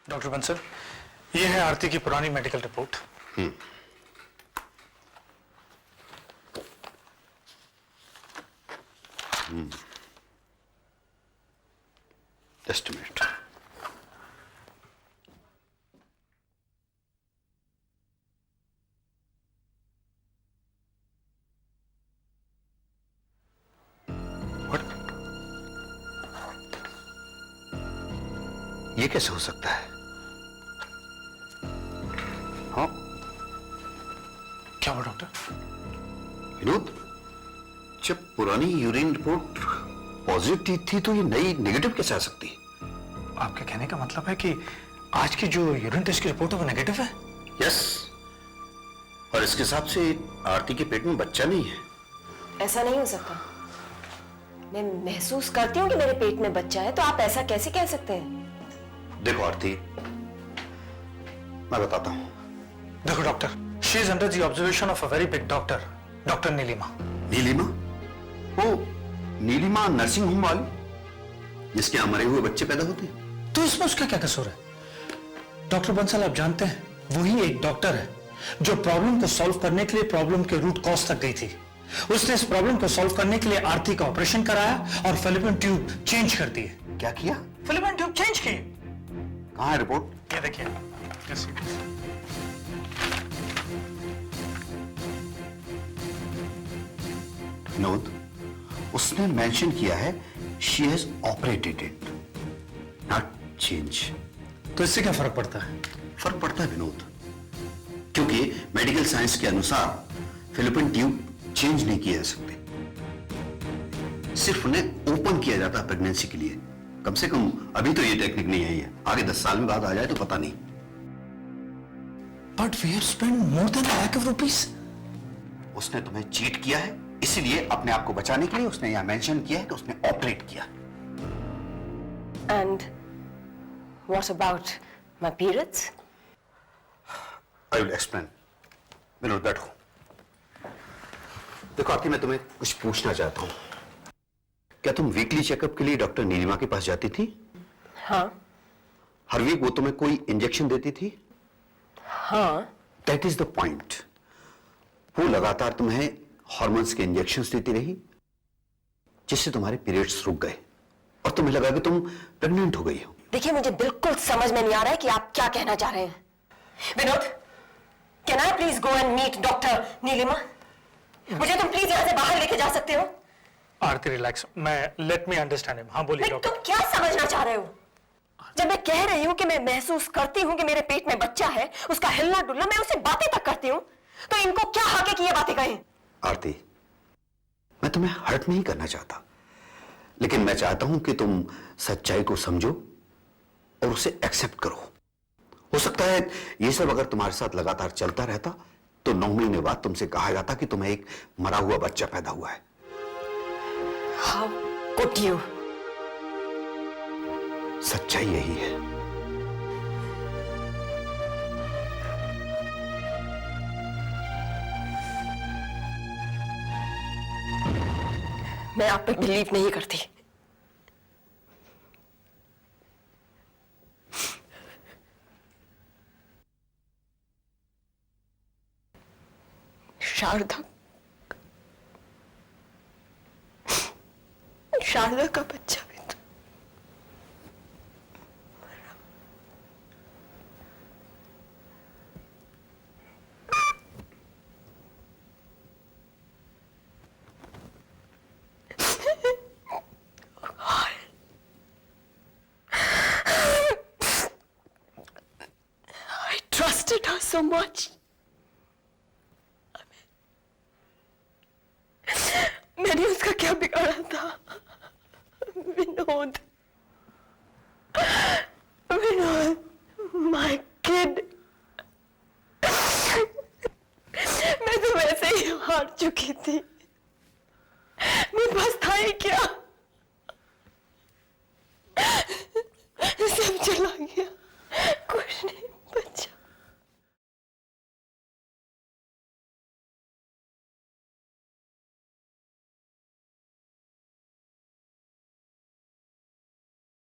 Doctor Bansal, ये है आरती की पुरानी मेडिकल रिपोर्ट। Just minute. ये कैसे हो सकता है? हाँ, क्या हुआ डॉक्टर? विनोद, जब पुरानी यूरिन रिपोर्ट पॉजिटिव थी तो ये नई नेगेटिव कैसे आ सकती है? आपके कहने का मतलब है कि आज की जो यूरिन टेस्ट की रिपोर्ट है वो नेगेटिव है? यस, और इसके हिसाब से आरती के पेट में बच्चा नहीं है। ऐसा नहीं हो सकता। मैं महसूस करती हूँ कि मेरे पेट में बच्चा है, तो आप ऐसा कैसे कह सकते हैं? देखो आरती, मैं बताता हूं। देखो doctor, she is under the observation of a very big doctor, doctor Neelima. Neelima? Oh, Neelima nursing home वाली, जिसके यहां मरे हुए बच्चे पैदा होते हैं। तो इसमें उसका क्या कसूर है? डॉक्टर बंसल, आप जानते हैं वही एक डॉक्टर है जो प्रॉब्लम को सॉल्व करने के लिए प्रॉब्लम के रूट कॉज तक गई थी। उसने इस प्रॉब्लम को सॉल्व करने के लिए आरती का ऑपरेशन कराया और फिलिपिन ट्यूब चेंज कर दिए। क्या किया? फिलिपिन ट्यूब चेंज की। कहां है रिपोर्ट? ये देखिए। विनोद, उसने मेंशन किया है she has operated it, not change. तो इससे क्या फर्क पड़ता है? फर्क पड़ता है विनोद, क्योंकि मेडिकल साइंस के अनुसार फिलिपिन ट्यूब चेंज नहीं किए जा सकते, सिर्फ उन्हें ओपन किया जाता है प्रेगनेंसी के लिए। कम से कम अभी तो ये टेक्निक नहीं आई है, आगे 10 साल में बाद आ जाए तो पता नहीं। But we have spent more than ₹1,00,000। उसने तुम्हें चीट किया है, इसीलिए अपने आप को बचाने के लिए उसने यहां मेंशन किया है कि उसने ऑपरेट किया। And what about my periods? I will explain. Vinod, बैठो। देखो आरती, मैं तुम्हें कुछ पूछना चाहता हूं। क्या तुम वीकली चेकअप के लिए डॉक्टर नीलिमा के पास जाती थी? हाँ। हर वीक वो तुम्हें कोई इंजेक्शन देती थी? हाँ। That is the point. वो लगातार तुम्हें हॉर्मोन्स के इंजेक्शंस देती रही, जिससे तुम्हारे पीरियड्स रुक गए और तुम्हें लगा कि तुम प्रेग्नेंट हो गई हो। देखिए, मुझे बिल्कुल समझ में नहीं आ रहा है कि आप क्या कहना चाह रहे हैं। Vinod, can I please go and meet doctor Neelima? मुझे तुम प्लीज यहाँ से बाहर लेके जा सकते हो? आरती रिलैक्स, मैं लेट मी अंडरस्टैंड हिम। हाँ बोलिए डॉक्टर। तुम क्या समझना चाह रहे हो? जब मैं कह रही हूँ कि मैं महसूस करती हूँ कि मेरे पेट में बच्चा है, उसका हिलना डुलना, मैं उससे बातें तक करती हूँ, तो इनको क्या हक है कि ये बातें कहें? आरती, मैं तुम्हें हर्ट नहीं करना चाहता, लेकिन मैं चाहता हूं कि तुम सच्चाई को समझो और उसे एक्सेप्ट करो। हो सकता है ये सब अगर तुम्हारे साथ लगातार चलता रहता तो 9 महीने बाद तुमसे कहा जाता कि तुम्हें एक मरा हुआ बच्चा पैदा हुआ है। How could you? सच्चाई यही है। मैं आप पे बिलीव नहीं करती। शारदा का बच्चा भी तो I trusted her so much. मैंने उसका क्या बिगाड़ा था? Vinod, my kid. मैं तो वैसे ही हार चुकी थी, मेरे पास था ही क्या? सब चला गया।